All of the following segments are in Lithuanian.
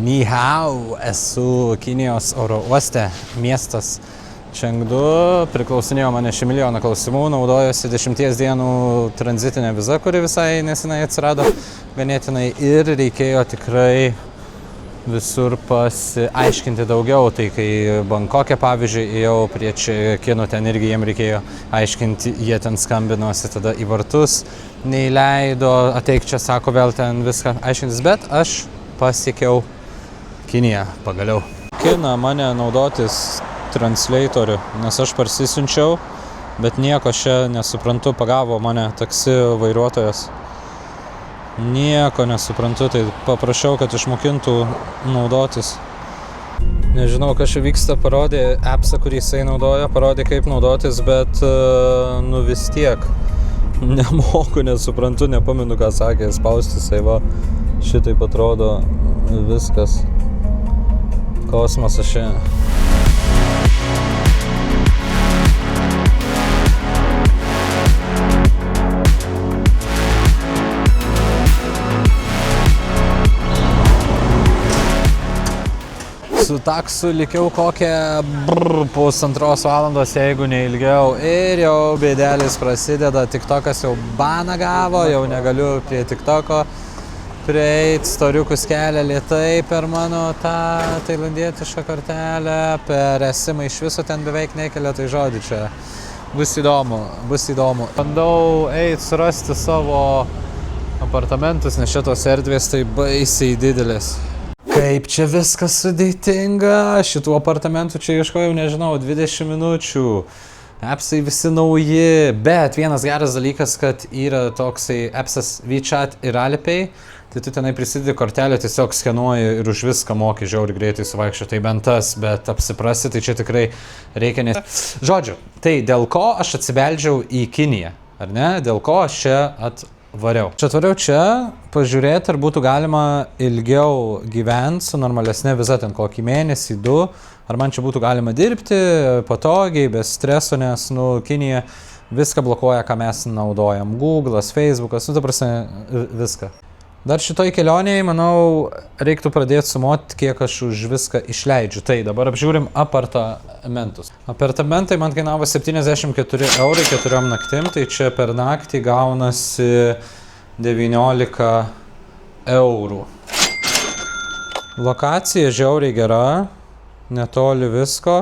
Ni hao, esu Kinijos oro uoste, miestas Čengdu, priklausinėjo mane 1 milijoną klausimų, naudojosi 10 dienų tranzitinė viza, kuri visai nesenai atsirado ganėtinai ir reikėjo tikrai visur pasiaiškinti daugiau. Tai kai Bankokė, pavyzdžiui, ėjau prie kinų, ten irgi jiem reikėjo aiškinti, jie ten skambinosi tada į vartus, neįleido, ateik čia, sako, vėl ten viską aiškintis, bet aš pasiekiau Kiniją pagaliau. Kina mane naudotis translatorių, nes aš parsisiunčiau, bet nieko čia nesuprantu, pagavo mane taksi vairuotojas. Nieko nesuprantu, tai paprašiau, kad išmokintų naudotis. Nežinau, kas čia vyksta, parodė appsą, kurį jisai naudoja, parodė kaip naudotis, bet nu vis tiek nemoku, nesuprantu, nepamenu, ką sakė, spausti jisai, va, šitaip atrodo viskas. Kosmosas čia. Su taksu likiau kokią 1,5 valandos, jeigu ne ilgiau. Ir jau bėdelis prasideda, TikTokas jau baną gavo, jau negaliu prie TikToko prieit, storiukus kelia lėtai per mano tą tailandietišką kortelę, per esimą iš viso ten beveik nekelia, tai žodžiu čia. Bus įdomu, bus įdomu. Bandau surasti savo apartamentus, nes šitos erdvės tai baisiai didelės. Kaip čia viskas sudėtinga, šitų apartamentų čia ieškojau, nežinau, 20 minučių. Appsai visi nauji, bet vienas geras dalykas, kad yra toksai appsas WeChat ir Alipay, tai tu tenai prisidedi kortelę, tiesiog skenuoji ir už viską moki žiauriai greitai suvaikščioti, tai bent tas, bet apsiprasti, tai čia tikrai reikia nes... Žodžiu, tai dėl ko aš atsibeldžiau į Kiniją, ar ne? Dėl ko aš čia atvariau? Aš atvariau čia pažiūrėti, ar būtų galima ilgiau gyventi su normalesne viza, ten kokį mėnesį, 2, ar man čia būtų galima dirbti patogiai, be streso, nes, nu, Kinija viską blokuoja, ką mes naudojam. Google'as, Facebook'as, nu, ta prasme, viską. Dar šitoj kelionėje, manau, reiktų pradėti sumoti, kiek aš už viską išleidžiu. Tai dabar apžiūrim apartamentus. Apartamentai man kainavo 74 eurai 4 naktim, tai čia per naktį gaunasi 19 eurų. Lokacija žiauriai gera, netoli visko,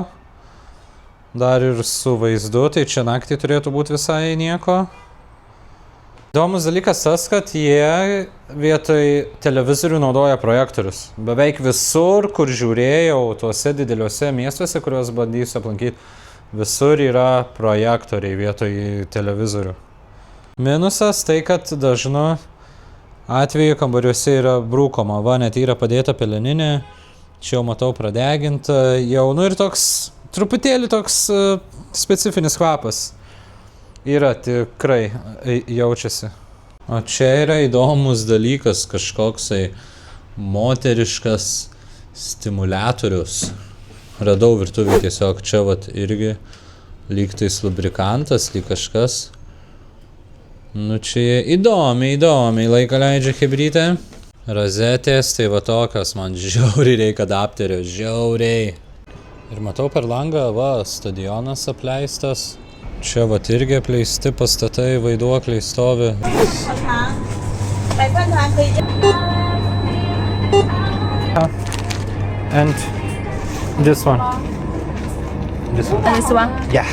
dar ir su vaizdu, tai čia naktį turėtų būti visai nieko. Įdomus dalykas tas, kad jie vietoj televizorių naudoja projektorius. Beveik visur, kur žiūrėjau, tuose dideliuose miestuose, kuriuos bandysiu aplankyti, visur yra projektoriai vietoj televizorių. Minusas tai, kad dažnu atveju kambariuose yra brūkoma. Va, net yra padėta peleninė, čia jau matau pradeginta, jau, nu ir toks, truputėlį toks specifinis kvapas. Yra tikrai jaučiasi. O čia yra įdomus dalykas, kažkoksai moteriškas stimuliatorius. Radau virtuvį tiesiog čia vat irgi lygtais lubrikantas, lyg kažkas. Nu čia įdomiai laiką leidžia chebrytė. Rozetės, tai va tokios, man žiauriai reikia adapterio, žiauriai. Ir matau per langą, va, stadionas apleistas. Čia vat irgi apleisti pastatai, vaiduokliai stovi. And this one. This one? This one? Yeah.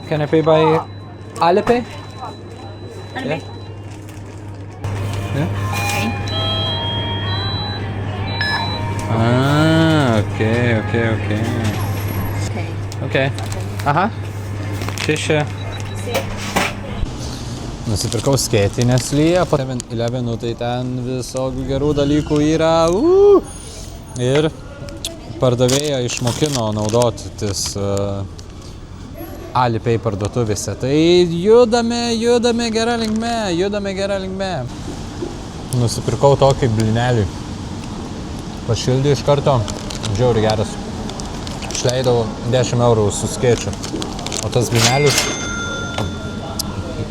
Can I pay by Alipay? Alipay? Yeah? Ah, okay. Okay. Aha. Čia. Nusipirkau skėtį, nes lyja. 7-Eleven, tai ten visokių gerų dalykų yra. Ir pardavėja išmokino naudotis Alipay parduotuvėse. Tai judame gerą linkme. Nusipirkau tokį blinelį. Pašildė iš karto. Žiauriai geras. Išleidau 10 eurų su skėčiu. O tas blinelis,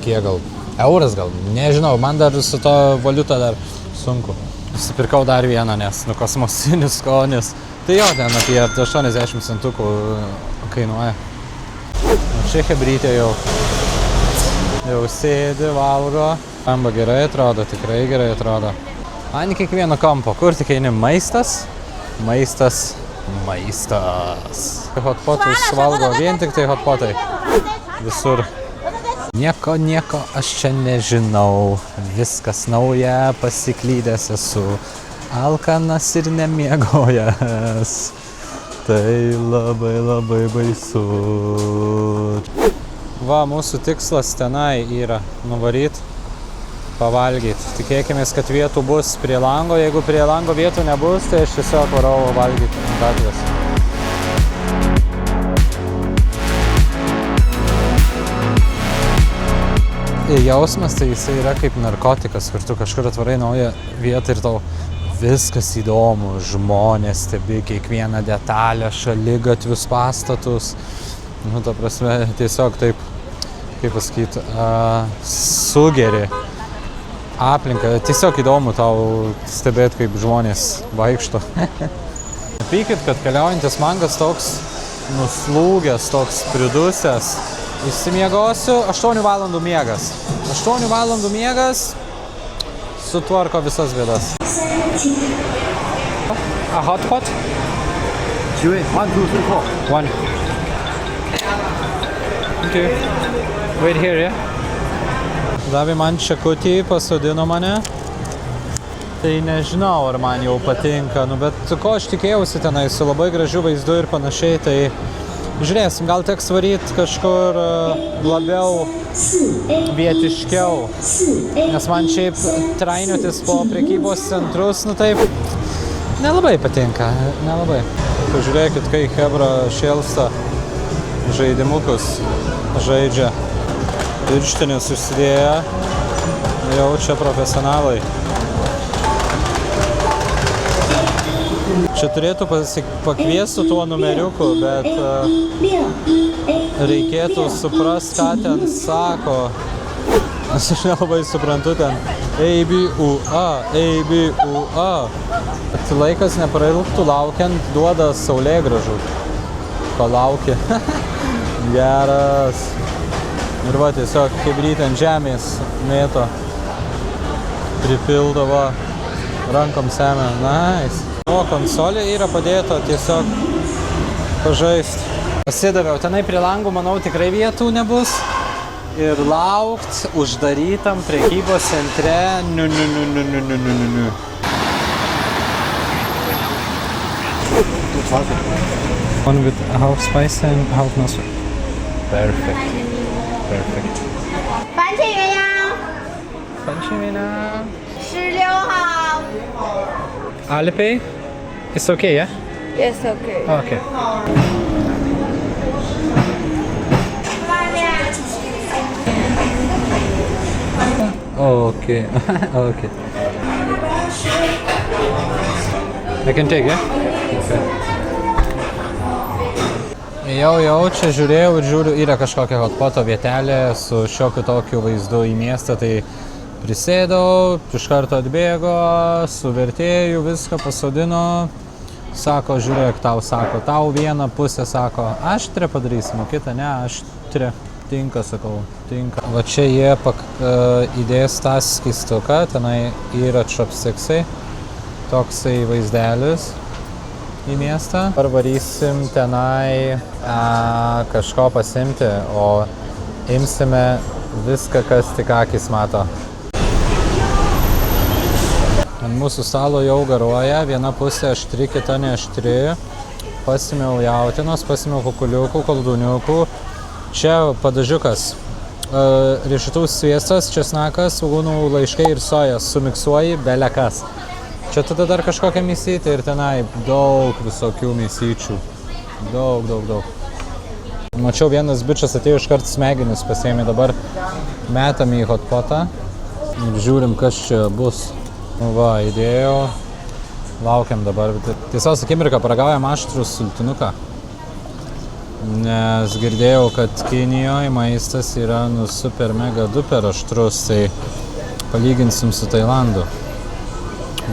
kiek gal? Euras gal? Nežinau, man dar su to valiuta dar sunku. Nusipirkau dar vieną, nes, kosmosinis skonis. Tai jo, ten apie 80 centukų kainuoja. O čia hebrytė jau sėdi, valgo. Amba gerai atrodo, tikrai gerai atrodo. Ant kiekvieno kampo, kur tik eini maistas, maistas, maistas. Hotpotus valgo vien tik tai hotpotai. Visur. Nieko aš čia nežinau. Viskas nauja, pasiklydęs esu. Alkanas ir nemiegojęs. Tai labai baisu. Va, mūsų tikslas tenai yra nuvaryt, pavalgyt. Tikėkimės, kad vietų bus prie lango. Jeigu prie lango vietų nebus, tai aš tiesiog varau valgyti ant gatvės. Jausmas tai jisai yra kaip narkotikas, kur tu kažkur atvarai naują vietą ir tau viskas įdomu, žmonės stebi kiekvieną detalę, šaligatvius, pastatus. Nu, ta prasme, tiesiog taip, kaip pasakyti, sugeri aplinką. Tiesiog įdomu tau stebėti, kaip žmonės vaikšto. Pykit, kad keliaujantis mangas toks nuslūgęs, toks pridusęs. Išsimiegosiu, 8 valandų miegas. 8 valandų miegas sutvarko visas bėdas. A hot pot? 1, 2, 3, 4. 1. Okay. Wait here, yeah? Davė man čekutį, pasodino mane. Tai nežinau, ar man jau patinka, bet ko aš tikėjausi tenai, su labai gražiu vaizdu ir panašiai, tai žiūrėsim, gal teks varyt kažkur labiau vietiškiau, nes man šiaip trainiotis po prekybos centrus, nu taip, nelabai patinka, nelabai. Pažiūrėkit, kai hebra šėlsta žaidimukus, žaidžia, pirštinės užsidėję, jau čia profesionalai. Čia turėtų pakviesti tuo numeriuku, bet reikėtų suprast, ką ten sako. Aš nelabai suprantu ten A, B, U, A. Bet laikas neprailgtų laukiant, duoda saulėgrąžų. Palauki. Geras. Ir va, tiesiog hebrytė ant žemės mėto. Pripildo, va, rankom semia. Nice. O konsolė yra padėta tiesiog pažaist. Pasidaviau, tenai prie langų, manau, tikrai vietų nebus. Ir laukt uždarytam prekybos centre. One with half spice and half mustard. Perfect. Perfect. 番茄鸳鸯番茄鸳鸯16号。 Alipay? It's okay, yeah? Yes, okay. Okay. Okay. Okay. I can take, yeah? Okay. Jau čia žiūrėjau ir žiūriu, yra kažkokia hotpoto vietelė su šiokiu tokiu vaizdu į miestą, tai prisėdau, iš karto atbėgo, su vertėju viską pasodino, sako, žiūrėk, tau vieną pusę, sako, aštrę padarysim, o kitą ne, aštrę. Tinka, sakau, tinka. Va čia jie įdės tą skystuką, tenai yra chopsticksai, toksai vaizdelis į miestą. Ar varysim tenai kažko pasimti, o imsime viską, kas tik akis mato. Ant mūsų stalo jau garuoja, viena pusė aštri, kita neaštri. Pasimiau jautienos, pasimiau kukuliukų, koldūniukų. Čia padažiukas, riešutų sviestas, česnakas, svogūnų laiškai ir sojas, sumiksuoji belekas. Čia tada dar kažkokia mėsytė ir tenai daug visokių mėsyčių. Daug. Mačiau, vienas bičas atėjo iškart smegenis pasiėmė, dabar metam į hotpotą ir žiūrim, kas čia bus. Va, įdėjau, laukiam dabar. Tiesiog akimirką paragaujam aštrų sultinuką. Nes girdėjau, kad Kinijoje maistas yra super mega duper aštrus, tai palyginsim su Tailandu.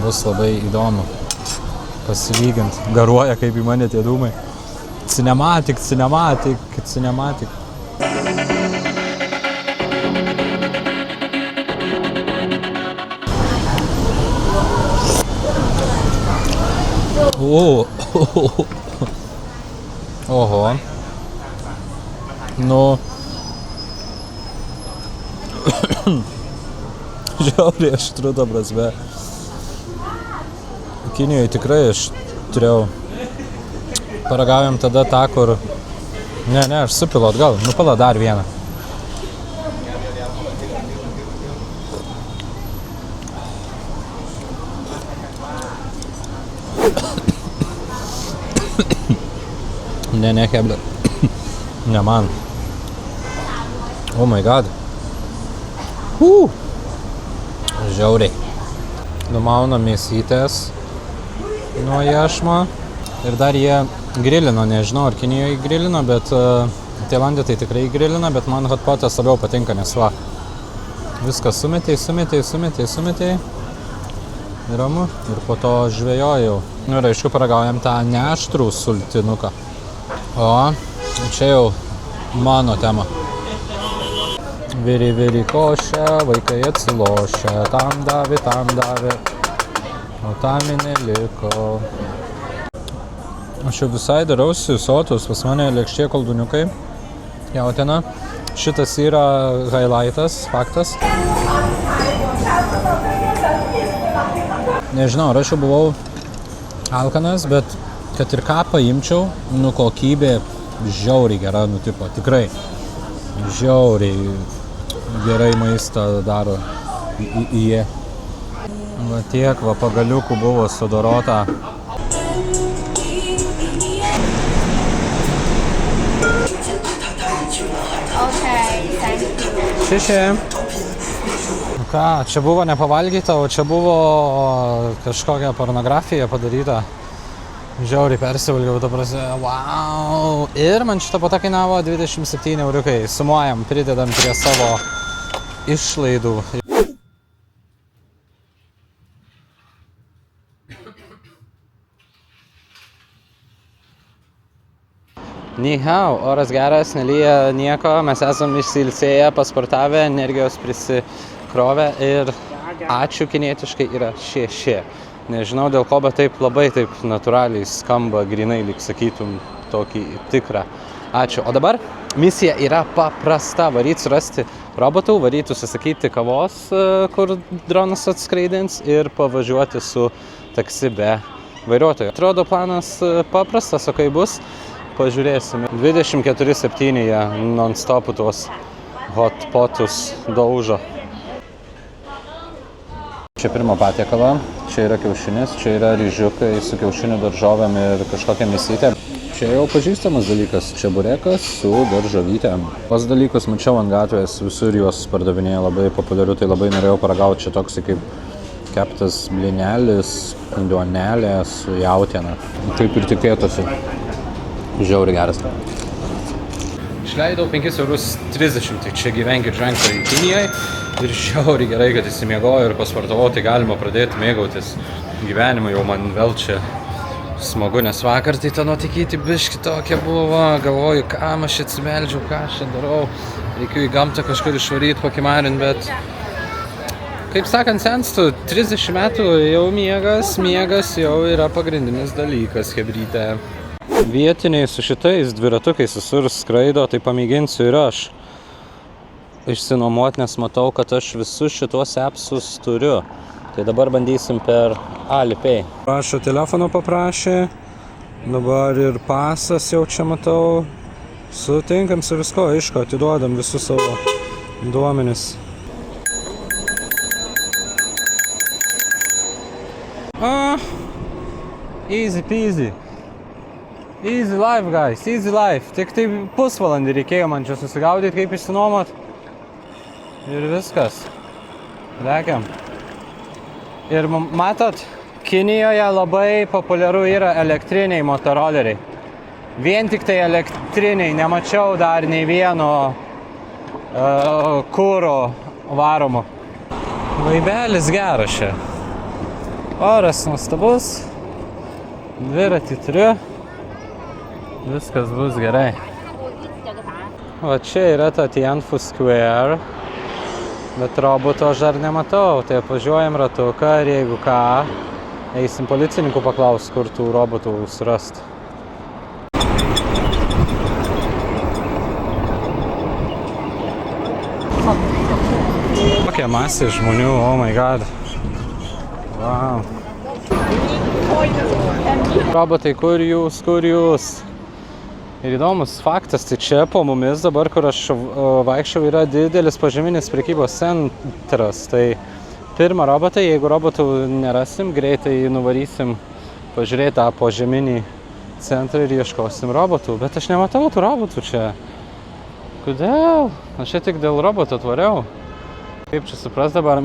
Bus labai įdomu pasilyginti. Garuoja kaip į mane tie dūmai. Cinematic. Oho. Nu. Žiauriai aštru, ta prasme. Kinijoje tikrai aštriau. Paragaujam tada tą, kur... Ne, aš supilu atgal. Nupila dar vieną. Ne, heblė. Ne man. Oh my god. Žiauriai. Numauna mėsytės nuo iešmo. Ir dar jie grilino, nežinau ar Kinijoje grilino, bet Tailande tai tikrai grilina, bet man hotpotas labiau patinka, nes va. Viską sumetei. Ramu ir po to žvejojau. Nu ir aišku paragaujam tą neaštrų sultinuką. O, čia jau mano tema. Viri košia, vaikai atsilošia, tam davė, o tam neliko. Aš jau visai darausi sotus, pas mane lėkštie kolduniukai, jautiena. Šitas yra highlightas, faktas. Nežinau, aš jau buvau alkanas, bet kad ir ką paimčiau, nu kokybė žiauriai gera, nu tipo, tikrai žiauriai gerai maistą daro jie. Va tiek, va pagaliukų buvo sudorota. Šešė. Ką, čia buvo nepavalgyta, o čia buvo kažkokia pornografija padaryta. Žiauriai persivalgiau, ta prasme, wow. Ir man šitą po to kainavo 27 euriukai. Sumuojam, pridedam prie savo išlaidų. Ni hao, oras geras, nelyja nieko, mes esam išsiilsėję, pasportavę, energijos prisikrovę ir ačiū kinietiškai yra šešė. Nežinau dėl ko, bet taip labai taip natūraliai skamba, grinai lyg sakytum tokį tikrą. Ačiū. O dabar misija yra paprasta, varyti surasti robotų, varyti užsisakyti kavos, kur dronas atskraidins ir pavažiuoti su taksi be vairuotojo. Atrodo planas paprastas, o kai bus? Pažiūrėsime. 24/7 jie non-stopų tuos hotpotus daužo. Čia pirmo patiekalo, čia yra kiaušinis, čia yra ryžiukai su kiaušinių daržovėm ir kažkokia mėsytė. Čia jau pažįstamas dalykas, čia burekas su daržovytėm. Pas dalykus mačiau ant gatvės, visur juos pardavinėja, labai populiariu, tai labai norėjau paragauti. Čia toks kaip keptas blinelis, duonelė su jautiena. Taip ir tikėtųsi. Žiauriai geras. Išleidau 5,30 €, tai čia gyvenkit ženklą į Kinijai. Ir žiauriai gerai, kad įsimiegoju ir pasportavau, tai galima pradėti mėgautis gyvenimą. Jau man vėl čia smagu, nes vakar tai ta nuotikyti biški tokia buvo. Galvoju, kam aš atsimeldžiau, ką aš čia darau. Reikiu į gamtą kažkur išvaryti, pakimarinti, bet kaip sakant, senstu, 30 metų jau miegas jau yra pagrindinis dalykas, hebryte. Vietiniai su šitais dviratukais visur skraido, tai pamėginsiu ir aš išsinuomoti, nes matau, kad aš visus šitos appsus turiu. Tai dabar bandysim per Alipay. Prašo telefono paprašė, dabar ir pasas jau čia matau. Sutinkam su visko, aišku, atiduodam visus savo duomenis. Easy peasy. Easy life, guys, easy life. Tik tai pusvalandį reikėjo man čia susigaudyti, kaip išsinuomot. Ir viskas. Lekiam. Ir matot, Kinijoje labai populiaru yra elektriniai motoroleriai. Vien tik tai elektriniai, nemačiau dar nei vieno kuro varomo. Vaibelis geras čia. Oras nuostabus, dviratį turiu, viskas bus gerai. O čia yra ta Tianfu Square, bet roboto aš dar nematau, tai apvažiuojam ratuką ir jeigu ką, eisim policininkų paklaus, kur tų robotų surast. Kokia masė žmonių, oh my god. Wow. Robotai, kur jūs? Ir įdomus faktas, tai čia po mumis dabar, kur aš vaikščiau, yra didelis požeminis prekybos centras. Tai pirmą robotą, jeigu robotų nerasim, greitai nuvarysim pažiūrėti tą požeminį centrą ir ieškosim robotų. Bet aš nematau tų robotų čia. Kodėl? Aš čia tik dėl roboto atvariau. Kaip čia supras dabar?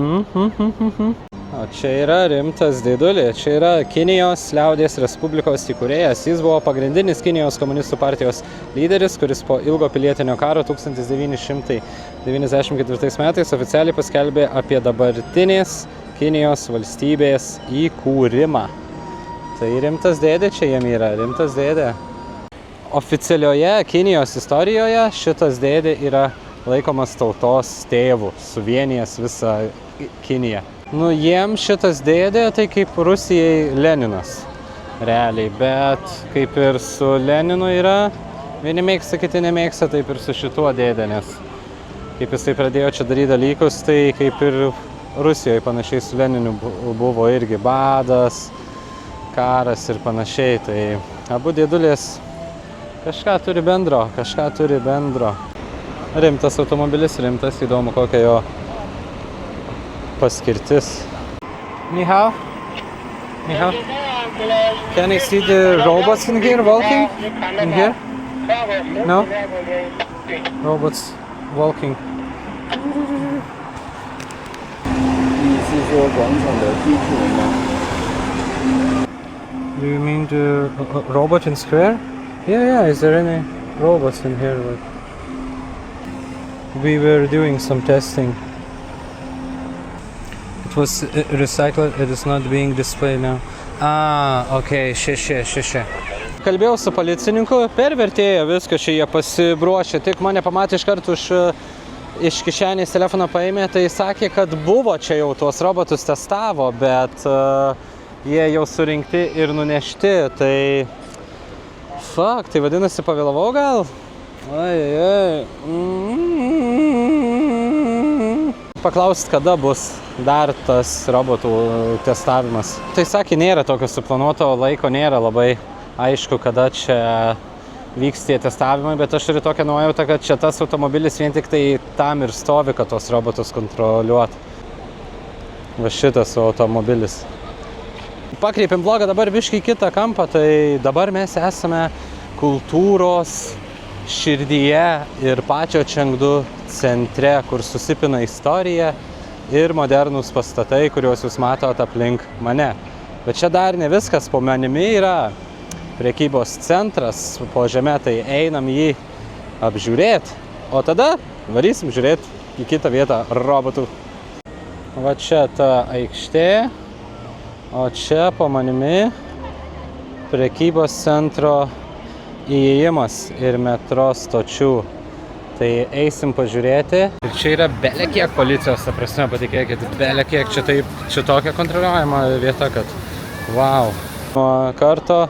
O čia yra rimtas dėdulė. Čia yra Kinijos liaudies Respublikos įkūrėjas. Jis buvo pagrindinis Kinijos komunistų partijos lyderis, kuris po ilgo pilietinio karo 1994 metais oficialiai paskelbė apie dabartinės Kinijos valstybės įkūrimą. Tai rimtas dėdė čia jam yra, rimtas dėdė. Oficialioje Kinijos istorijoje šitas dėdė yra laikomas tautos tėvu, suvienijęs visą Kiniją. Nu, jiem šitas dėdė tai kaip Rusijai Leninas, realiai, bet kaip ir su Leninu yra, vieni mėgsta, kiti nemėgsta, taip ir su šituo dėdė, nes kaip jisai pradėjo čia daryti dalykus, tai kaip ir Rusijoje panašiai su Leninu buvo irgi badas, karas ir panašiai, tai abu dėdulės kažką turi bendro. Rimtas automobilis, rimtas, įdomu kokia jo paskirtis. Ni hao. Can I see the robots in here walking? In here? No? Robots walking. 你是说广场的地图吗？ Do you mean the robot in square? Yeah, is there any robots in here? We were doing some testing. It was recycled, it is not being displayed now. Okay, še. Kalbėjau su policininku, pervertėjo viską, čia jie pasibruošė, tik mane pamatė iš karto iš kišenės telefoną paėmė, tai sakė, kad buvo čia jau tuos robotus testavo, bet jie jau surinkti ir nunešti, tai tai vadinasi pavėlavau gal? Paklaust, kada bus dar tas robotų testavimas. Tai sakė, nėra tokio suplanuoto laiko, nėra labai aišku, kada čia vyks tie testavimai, bet aš turiu tokią nuojautą, kad čia tas automobilis vien tik tai tam ir stovi, kad tos robotus kontroliuot. Va šitas automobilis. Pakreipėm blogą dabar biškį kitą kampą, tai dabar mes esame kultūros širdyje ir pačio Čengdu centre, kur susipina istorija ir modernūs pastatai, kuriuos jūs matot aplink mane. Bet čia dar ne viskas, po manimi yra prekybos centras, po žeme, tai einam jį apžiūrėti, o tada varysim žiūrėti į kitą vietą robotų. Va čia ta aikštė, o čia po manimi prekybos centro įėjimas ir metro stočių. Tai eisim pažiūrėti. Ir čia yra belekiek policijos, ta prasme, patikėkit, belekiek, čia tokia kontroliuojama vieta, kad wow. Nuo karto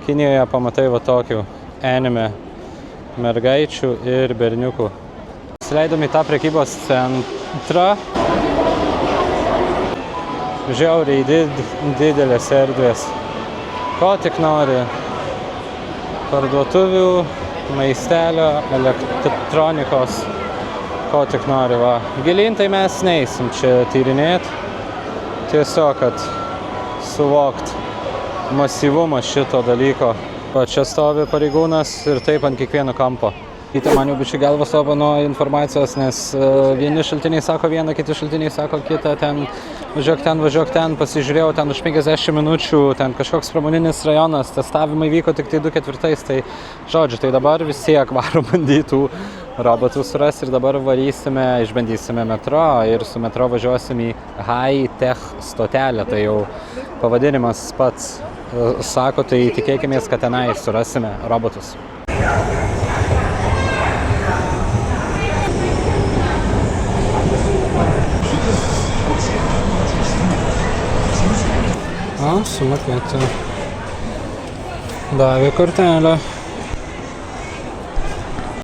Kinijoje pamatai va tokių anime mergaičių ir berniukų. Įsileidom į tą prekybos centrą. Žiauriai didelės erdvės. Ko tik nori. Parduotuvių, maistelio, elektronikos, ko tik nori, va. Gilyn tai mes neįsim čia tyrinėti, tiesiog, kad suvokt masyvumą šito dalyko. Va, čia stovi pareigūnas ir taip ant kiekvieno kampo. Įta man jau biškai galva sopa nuo informacijos, nes vieni šaltiniai sako vieną, kiti šaltiniai sako kitą, ten važiuok ten, pasižiūrėjau ten už 50 minučių, ten kažkoks pramoninis rajonas, testavimai vyko tik tai 2004, tai žodžiu, tai dabar vis tiek varom bandytų robotų surasti ir dabar išbandysime metro ir su metro važiuosim į high-tech stotelę, tai jau pavadinimas pats sako, tai tikėkimės, kad tenai surasime robotus. Sumokėti. Davė kortelę.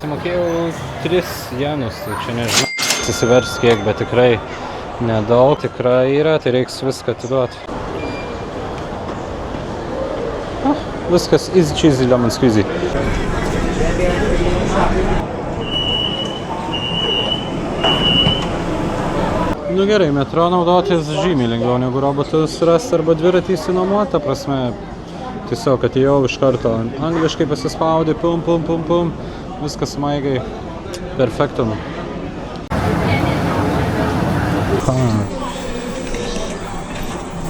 Sumokėjau 3 jenus, tai čia nežinau. Susivers kiek, bet tikrai nedaug. Tikrai yra, tai reiks viską atiduoti. Viskas easy cheesy lemon squeezy. Nu gerai, metro naudotis žymiai lengviau negu robotus rasti arba dviratį įsinuomoti, ta prasme, tiesiog atėjau iš karto angliškai pasispaudė, pum, viskas smaigai, perfektum.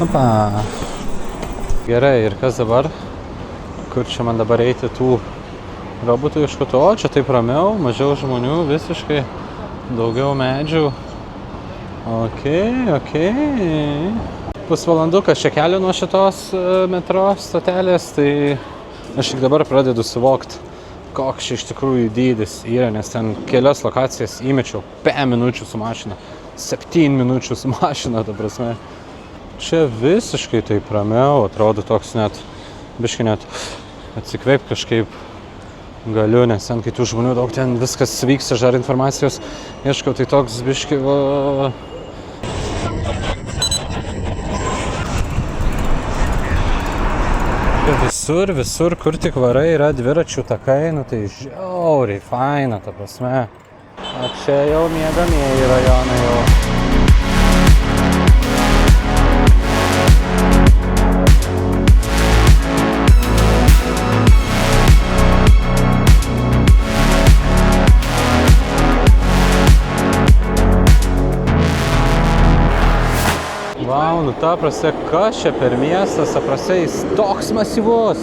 Opa. Gerai, ir kas dabar? Kur čia man dabar eiti tų robotų ieškoti? O, čia taip ramiau, mažiau žmonių, visiškai, daugiau medžių. Ok. Pusvalandukas čia keliu nuo šitos metro stotelės, tai aš tik dabar pradedu suvokti, koks čia iš tikrųjų dydis yra, nes ten kelias lokacijas įmečiau 5 minučių su mašina, 7 minučių su mašina, ta prasme. Čia visiškai taip ramiau, atrodo toks net, biškai net atsikveip kažkaip galiu, nes ten kai tų žmonių daug ten viskas vyksta, žar informacijos ieškau, tai toks biškai va... Visur, kur tik varai, yra dviračių takai, nu tai žiauriai faina, ta prasme. O čia jau miegamieji rajonai jau. Vau, nu ta prasme, kas čia per miestas, ta prasme, jis toks masyvus.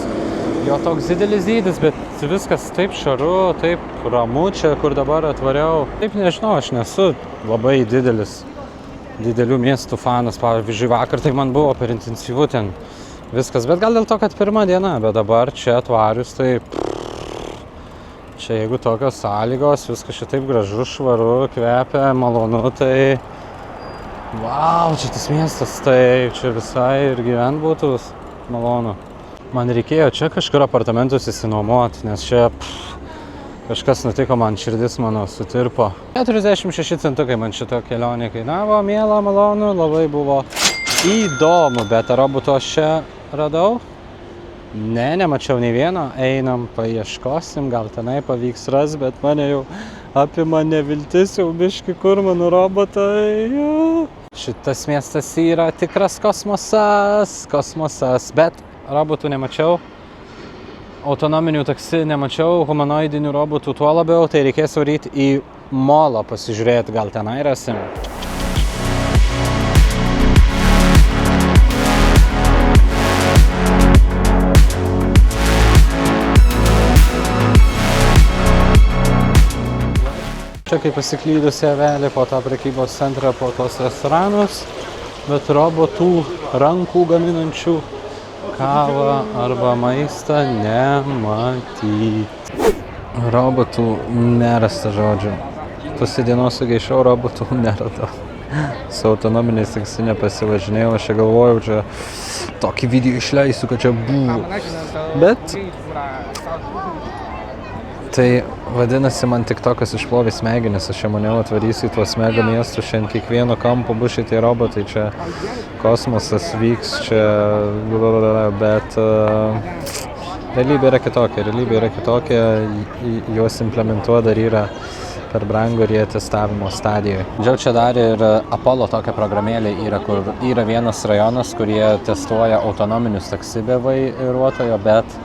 Jo toks didelis dydis, bet viskas taip šaru, taip ramu čia, kur dabar atvariau. Taip nežinau, aš nesu labai didelių miestų fanas, pavyzdžiui, vakar tai man buvo per intensyvu ten viskas, bet gal dėl to, kad pirma diena, bet dabar čia atvarius, tai čia jeigu tokios sąlygos, viskas čia taip gražu, švaru, kvepia, malonu, tai vau, čia tas miestas, tai čia visai ir gyvent būtų malonu. Man reikėjo čia kažkur apartamentus įsinuomoti, nes čia kažkas nutiko, man širdis mano sutirpo. 46 centukai man šito kelionė kainavo, miela, malonu, labai buvo įdomu, bet roboto aš čia radau? Ne, nemačiau nei vieno, einam, paieškosim, gal tenai pavyks ras, bet mane jau apima neviltis, jau biški kur mano robotai. Šitas miestas yra tikras kosmosas, bet robotų nemačiau, autonominių taksi nemačiau, humanoidinių robotų tuo labiau, tai reikės varyti į molą pasižiūrėti, gal tenai rasim. Čia kaip pasiklydusi avelė po tą prekybos centrą, po tos restoranus, bet robotų rankų gaminančių kavą arba maistą nematyti. Robotų nerasta žodžių. Pusę dienos sugaišau, robotų neradau. Su autonominiais taksi nepasivažinėjau, aš čia galvojau, čia tokį video išleisiu, kad čia buvo. Bet tai vadinasi, man TikTokas išplovė smegenis, aš čia maniau atvarysiu į tuos mega miestus, šiandien kiekvieno kampo bus šitie robotai, čia kosmosas vyks, čia, bet realybė yra kitokia, juos implementuoti dar yra per brangu ir jie testavimo stadijoje. Džiau čia dar ir Apollo tokia programėlė yra, kur yra vienas rajonas, kur jie testuoja autonominius taksi be vairuotojo, bet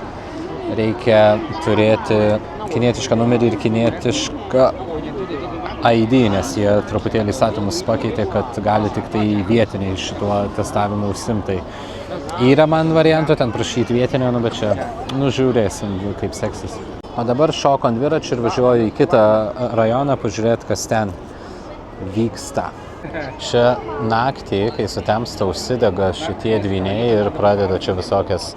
reikia turėti kinietišką numerį ir kinietišką ID, nes jie truputėlį įstatymus pakeitė, kad gali tik tai vietiniai šituo testavimu užsimtai. Yra man variantų ten prašyti vietinio, bet čia žiūrėsim, kaip seksis. O dabar šoku ant dviračių ir važiuoju į kitą rajoną pažiūrėti, kas ten vyksta. Čia naktį, kai sutemsta, užsidega šitie dvyniai ir pradeda čia visokias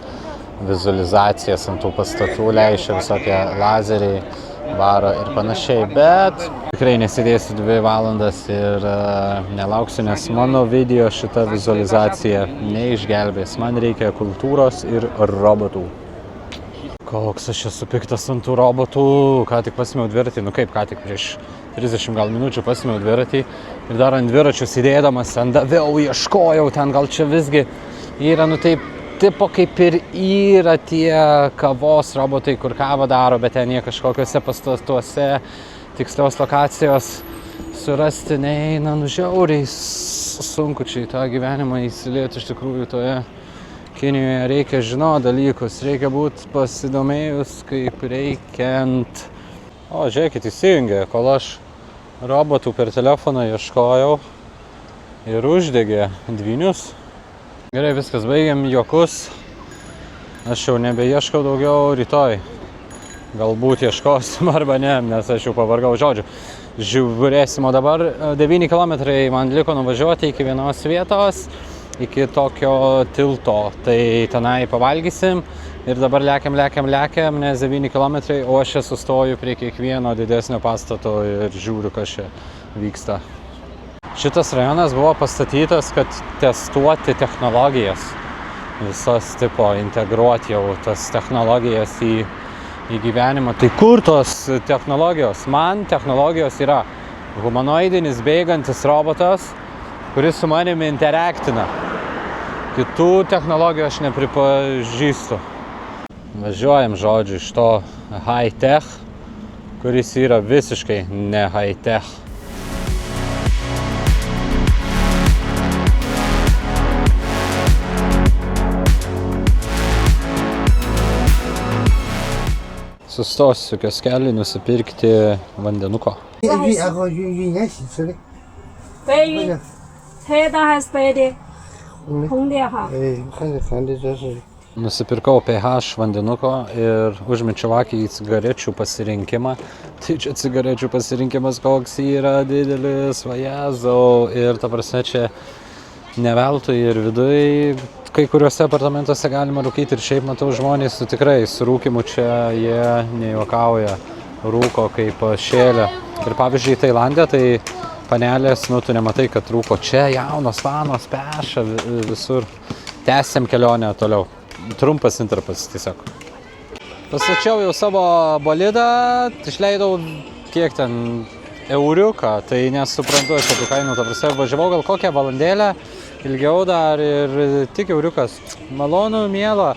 vizualizacijas ant tų pastatų, leidžia visokie lazeriai, varo ir panašiai, bet tikrai nesidėsiu 2 valandas ir nelauksiu, nes mano video šita vizualizacija neišgelbės. Man reikia kultūros ir robotų. Koks aš esu piktas ant tų robotų, ką tik pasimiau dviratį, nu kaip, ką tik prieš 30 gal minučių pasimiau dviratį ir dar ant dviračių sėdėdamas ten daviau, ieškojau, ten gal čia visgi yra, nu taip, tipo kaip ir yra tie kavos robotai, kur kavą daro, bet ten jie kažkokiuose pastatuose tikslios lokacijos surasti neina, nu žiauriai sunku čia į tą gyvenimą įsilieti iš tikrųjų toje. Kinijoje reikia žinoti dalykus, reikia būti pasidomėjus kaip reikiant. O, žiūrėkit, įsijungė, kol aš robotų per telefoną ieškojau ir uždegė dvynius. Gerai, viskas, baigiam juokus. Aš jau nebeieškau daugiau rytoj. Galbūt ieškosim arba ne, nes aš jau pavargau žodžiu. Žiūrėsim, o dabar 9 km man liko nuvažiuoti iki vienos vietos, iki tokio tilto. Tai tenai pavalgysim ir dabar lekiam, nes 9 km, o aš sustoju prie kiekvieno didesnio pastato ir žiūriu, kas čia vyksta. Šitas rajonas buvo pastatytas, kad testuoti technologijas. Visas tipo integruoti jau tas technologijas į gyvenimą. Tai kur tos technologijos? Man technologijos yra humanoidinis bėgantis robotas, kuris su manimi interaktina. Kitų technologijų aš nepripažįstu. Važiuojam, žodžiu, iš to high-tech, kuris yra visiškai ne high-tech. Sustosiu kioskelį nusipirkti vandenuko. 杯黑的还是白的？红的哈。看的这是 Nusipirkau PH vandenuko ir užmečiau akį į cigarečių pasirinkimą. Tai čia cigarečių pasirinkimas koks yra didelis, vajezau. Ir ta prasme čia neveltui ir viduj. Kai kuriuose apartamentuose galima rūkyti ir šiaip matau žmonės su tikrai su rūkimu čia jie nejuokauja. Rūko kaip šėlė. Ir pavyzdžiui, Tailande tai panelės, nu tu nematai, kad rūko čia, jaunos vanos, peša visur. Tęsiam kelionę toliau. Trumpas intarpas tiesiog. Pastačiau jau savo bolidą, išleidau kiek ten euriuką, tai nesuprantu aš apie kainų, ta prasme, važiavau gal kokią valandėlę, ilgiau dar ir tik euriukas. Malonu, miela.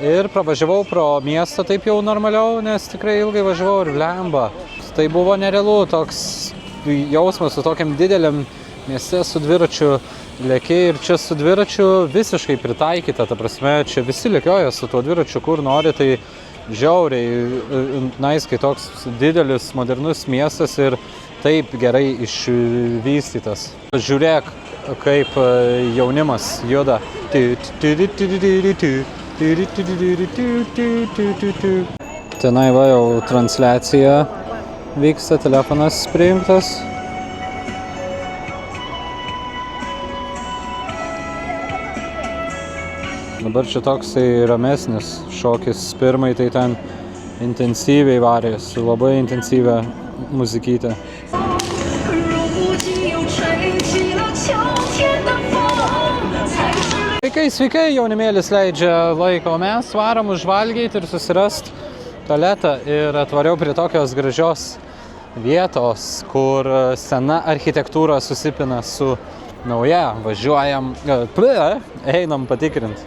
Ir pravažiavau pro miestą taip jau normaliau, nes tikrai ilgai važiavau ir blemba. Tai buvo nerealu, toks jausmas su tokiam dideliam mieste su dviračiu lėki ir čia su dviračiu visiškai pritaikyta, ta prasme, čia visi lėkioja su tuo dviračiu, kur nori, tai žiauriai nice, kai toks didelis, modernus miestas ir taip gerai išvystytas. Žiūrėk, kaip jaunimas juda. Tenai va jau transliacija vyksta, telefonas prijungtas. Dabar čia toksai ramesnis šokis. Pirmai tai ten intensyviai varė, su labai intensyvia muzikytė. Sveikai, jaunimėlis leidžia laiko. Mes varom užvalgyti ir susirast tualetą ir atvariau prie tokios gražios vietos, kur sena architektūra susipina su nauja. Važiuojam, einam patikrint.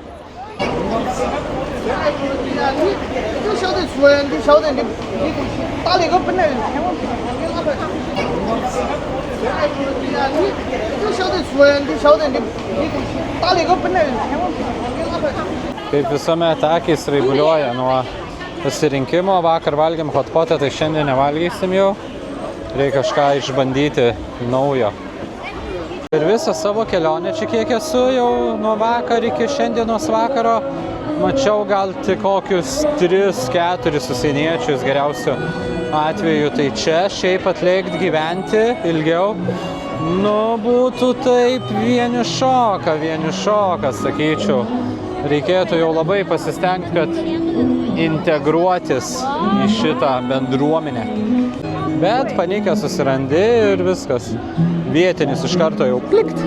Kaip visuomet akys raibuliuoja nuo pasirinkimo. Vakar valgėm hotpotą, tai šiandien nevalgysim jau. Reikia kažką išbandyti naujo. Ir visą savo kelionę čia kiek esu jau nuo vakar iki šiandienos vakaro. Mačiau gal tik kokius 3-4 užsieniečius geriausiu atveju. Tai čia šiaip atlikt gyventi ilgiau Nu, būtų taip vienišoka, sakyčiau. Reikėtų jau labai pasistengti, kad integruotis į šitą bendruomenę. Bet panikę susirandi ir viskas. Vietinis iš karto jau plikt.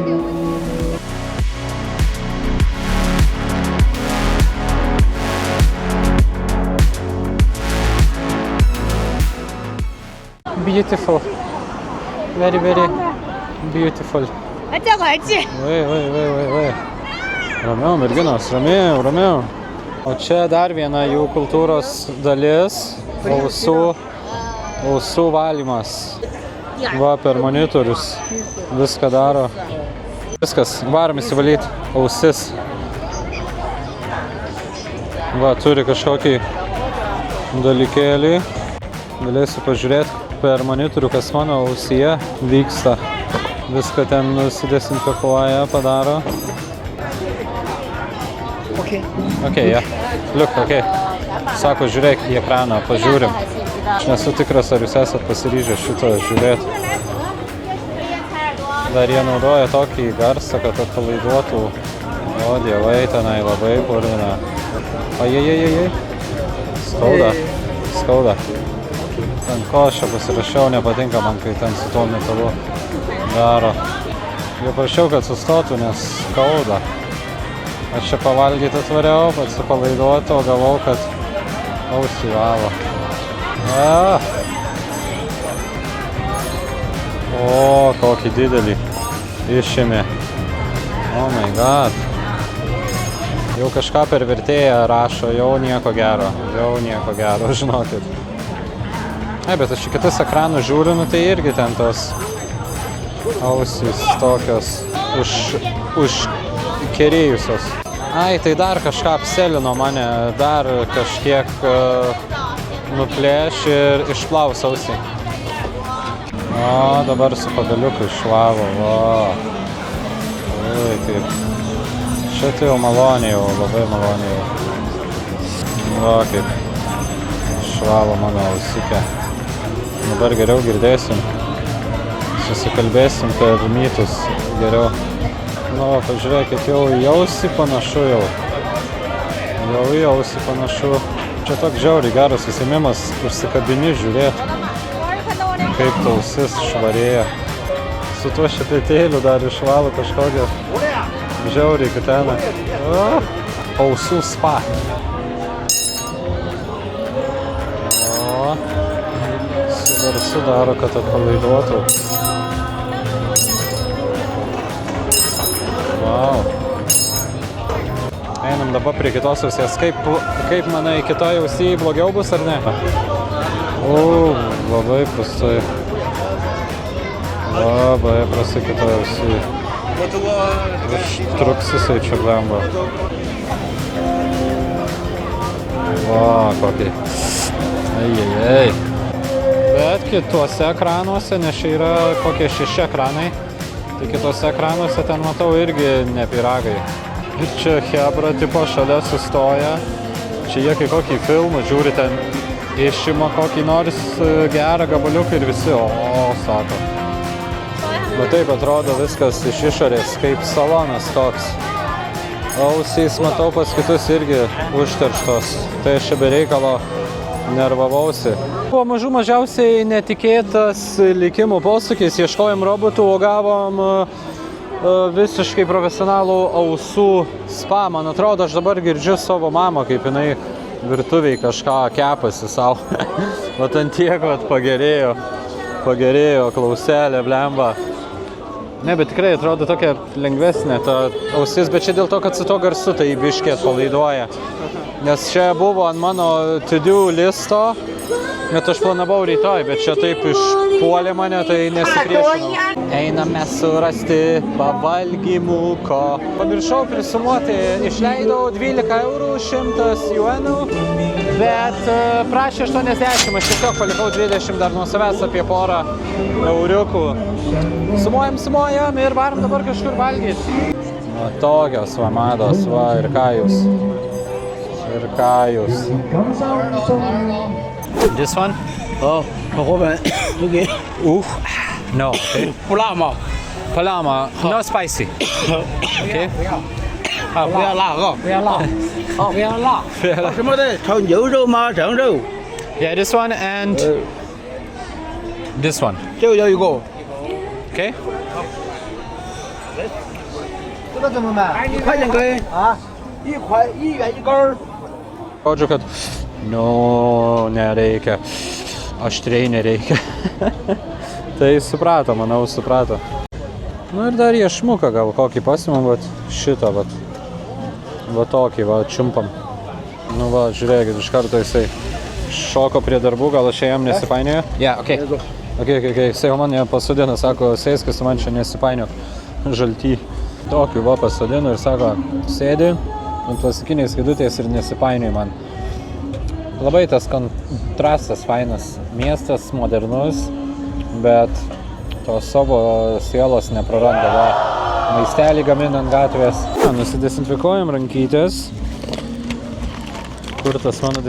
Beautiful. Very, very beautiful. Vai. Ramiau, merginos, ramiau. O čia dar viena jų kultūros dalis – ausų valymas. Va, per monitorius viską daro. Viskas, varom įsivalyti ausis. Va, turi kažkokį dalykėlį. Galėsiu pažiūrėti per monitorių, kas mano ausyje vyksta. Viską ten nusidesinfekuoja, padaro. Okay, yeah. Look, okay. Sako, žiūrėk į ekraną, pažiūrim. Aš nesu tikras, ar jūs esat pasiryžę šitą žiūrėti. Dar jie naudoja tokį garsą, kad atpalaiduotų. O, dievai, tenai labai purvina. Ajajajajai. Skauda. Ten ko aš čia pasirašiau, nepatinka man, kai ten su tuo metalu daro. Jau prašiau, kad sustotų, nes skauda. Aš čia pavalgyti atvariau, atsipalaiduoti, o gavau, kad ausį valo. O, kokį didelį išėmė. Oh my god. Jau kažką per vertėją rašo, jau nieko gero, žinokit. Bet aš į kitus ekranus žiūriu, nu tai irgi ten tos ausys tokios užkerėjusios. Ai, tai dar kažką apselino mane, dar kažkiek nuplėš ir išplaus ausį. O, dabar su pagaliuku išvalo, va. Ui, kaip. Šitą jau maloniai jau, labai maloniai jau. Va, kaip. Išvalo mano ausikę. Dabar geriau girdėsim. Susikalbėsim per mytus geriau. Nu, pažiūrėkit, jau į ausį panašu jau. Jau į ausį panašu. Čia toks žiauriai geras įsimimas, užsikabini žiūrėti, kaip ausis švarėja. Su tuo šepetėliu dar išvalo kažkokią žiauriai kuteną. Ausų spa. Su garsu daro, kad atpalaiduotų. Wow. Einam dabar prie kitos ausies. Kaip manai, kitoj ausyje blogiau bus ar ne? Labai prastai. Labai prastai kitoj ausyje. Užtruks jisai čia blemba. Va, kokį. Ai. Bet kituose ekranuose, nes čia yra kokie 6 ekranai, tai kituose ekranuose ten matau irgi ne pyragai. Ir čia hebra tipo šalia sustoja. Čia jie kai kokį filmą žiūri, ten išima kokį nors gerą gabaliuką ir visi, sako. Bet taip atrodo viskas iš išorės, kaip salonas toks. Ausys matau pas kitus irgi užterštos, tai aš čia be reikalo nervavausi. Buvo mažiausiai netikėtas likimų posūkis, ieškojom robotų, o gavom visiškai profesionalų ausų spa. Man atrodo, aš dabar girdžiu savo mamą, kaip jinai virtuviai kažką kepasi savo. Vat ant tiek pagerėjo klauselė, blemba. Ne, bet tikrai atrodo tokia lengvesnė ta ausis, bet čia dėl to, kad su to garsu tai biškį atpalaiduoja. Nes čia buvo ant mano to-do listo, net aš planavau rytoj, bet čia taip išpuolė mane, tai nesipriešinau. Einame surasti pavalgymuko. Pamiršau prisumuoti, išleidau 12 eurų, 100 juanų, bet prašė 80, aš tiesiog palikau 20 dar nuo savęs apie porą euriukų. Sumuojam ir varom dabar kažkur valgyti. Va tokios va mados, va ir ką jūs. This one? Robin, okay. No. Okay. Palama, no spicy. Okay. 不要辣啊！不要辣，哦，不要辣。什么的？炒牛肉吗？整肉？ Yeah, this one and this one. 就要一个。 Okay. 这个怎么卖？1块钱根啊，1元一根儿。 Rodžiu, kad nereikia, aštriai nereikia. Tai suprato, manau, suprato. Nu ir dar iešmuką gal kokį pasimam, bet šitą, vat. Va tokį, va, čiumpam. Nu va, žiūrėkit, iš karto jisai šoko prie darbų, gal aš jam nesipainioju? Yeah, okay. Okay. Jisai man pasodino, sako, sėskis, man čia nesipainio žalty. Tokį va pasodino ir sako, sėdi ant plastikinės kėdutės ir nesipainioju man. Labai tas kontrastas fainas. Miestas modernus, bet tos savo sielos nepraranda. Va, maistelį gaminant gatvės. Nusidesinfikuojam rankytės. Kur tas mano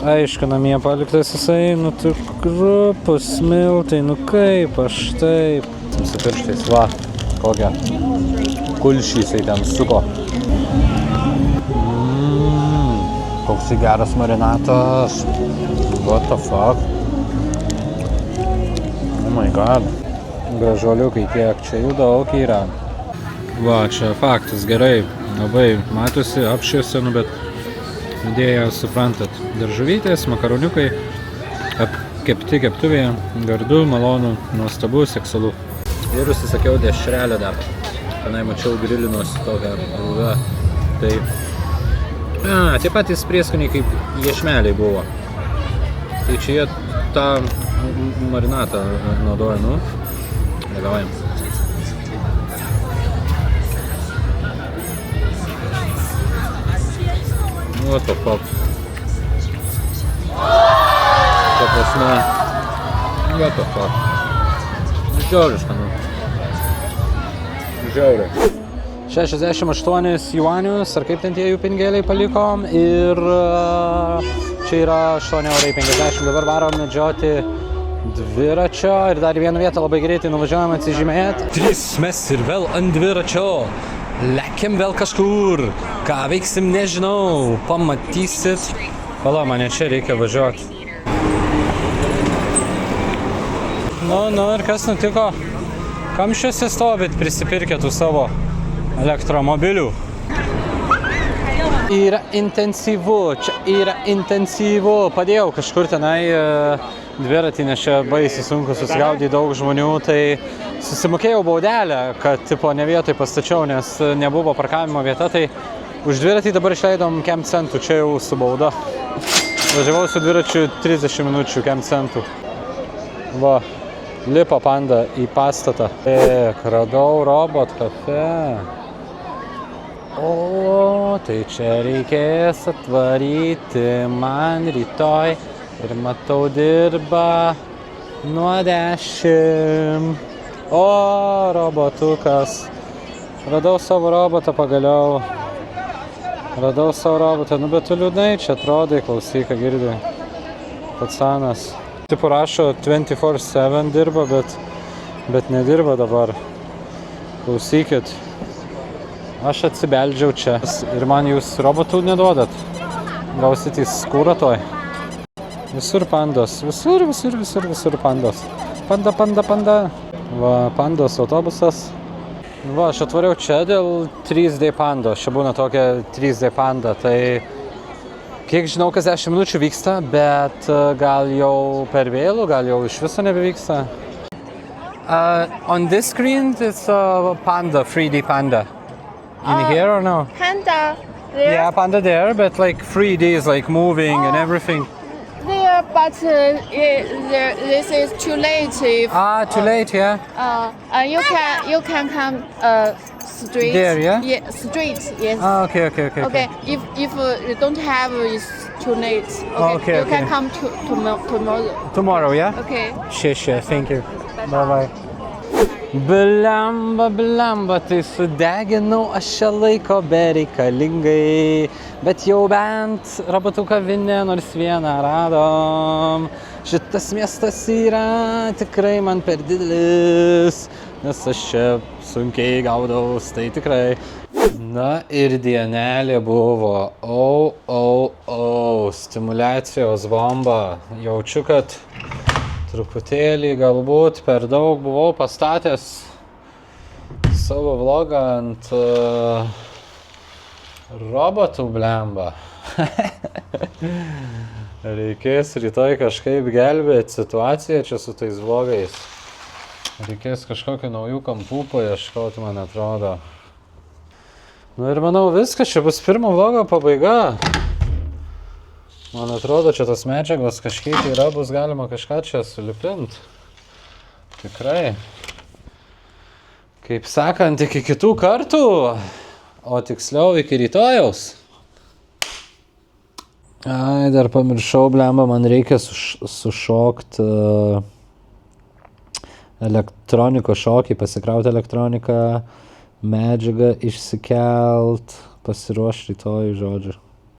Aišku, namie paliktas jisai, nu tikru, pusmiltai, nu kaip aš taip. Su pirštais, va, kokią kulšį jisai ten suko. Koks geras marinatas. What the fuck? Oh my god. Gražuoliukai, kiek čia jų daug yra. Va, čia faktas, gerai, labai matosi, apšviesa, nu bet idėją suprantat. Daržovytės, makaroniukai, apkepti keptuvėje, gardu, malonu, nuostabu, seksualu. Ir užsisakiau dešrelę dar. Tenai mačiau grilinos tokią rūvę. Tai tie patys prieskoniai kaip iešmeliai buvo. Tai čia jie tą marinatą naudoja, nu. Ragaujam. What the fuck? Ta prasme. What the fuck? Žiauriška, nu. Žiauriai. 68 juanius, ar kaip ten tie jų pinigėliai palikom. Ir čia yra 8,50 €. Dabar varom medžioti dviračio ir dar vieną vietą labai greitai nuvažiuojam atsižymėti. 3 mes ir vėl ant dviračio. Lekiam vėl kažkur. Ką veiksim, nežinau. Pamatysit. Pala, mane čia reikia važiuoti. Nu ir kas nutiko? Kamščiuose stovit prisipirkę tų savo elektromobilių. Yra intensyvu, čia yra intensyvu. Padėjau kažkur tenai dviratį, nes čia baisiai sunku susigaudyti daug žmonių, tai susimokėjau baudelę, kad tipo ne vietoj pastačiau, nes nebuvo parkavimo vieta, tai už dviratį dabar išleidom kem centų, čia jau su bauda. Važiavau su dviračiu 30 minučių kem centų. Va, lipo panda į pastatą. Radau robot cafe. O, tai čia reikės atvaryti man rytoj ir matau dirba nuo 10. O, robotukas. Radau savo robotą pagaliau. Radau savo robotą, nu bet tu liūdnai čia atrodai, klausyk, ką girdi. Patsanas. Tipo rašo 24/7 dirba, bet nedirba dabar. Klausykit. Aš atsibeldžiau čia ir man jūs robotų neduodat. Gausit į skūrą toj. Visur pandos, visur pandos. Panda. Va, pandos autobusas. Va, aš atvariau čia dėl 3D pandos. Čia būna tokia 3D panda. Tai kiek žinau, kas 10 minučių vyksta, bet gal jau per vėlų, gal jau iš viso nebevyksta. On this screen it's a panda, 3D panda. In here or no? Panda there. Yeah, panda there, but like 3D is like moving and everything. There, but this is too late. If, Too late, yeah? you can come straight. There, yeah? Yeah, straight. Yes. Okay. Okay. If you don't have, it's too late. Okay. You can come tomorrow. Tomorrow, yeah? Okay. Sure, thank you. Bye. Blemba, tai sudeginau aš šią laiko bereikalingai, bet jau bent robotų kavinę nors vieną radom. Šitas miestas yra tikrai man per didelis, nes aš čia sunkiai gaudaus, tai tikrai. Na ir dienelė buvo, stimuliacijos bomba. Jaučiu, kad truputėlį galbūt per daug buvau pastatęs savo vlogą ant robotų blemba. Reikės rytoj kažkaip gelbėti situaciją čia su tais vlogais. Reikės kažkokių naujų kampų paieškoti, man atrodo. Nu ir manau viskas, čia bus pirmo vlogo pabaiga. Man atrodo, čia tos medžiagos kažkiek yra, bus galima kažką čia sulipinti. Tikrai. Kaip sakant, iki kitų kartų, o tiksliau iki rytojaus. Ai, dar pamiršau, blemba, man reikia sušokti elektronikos šokį, pasikrauti elektroniką, medžiagą išsikelt, pasiruošti rytoj, žodžiu.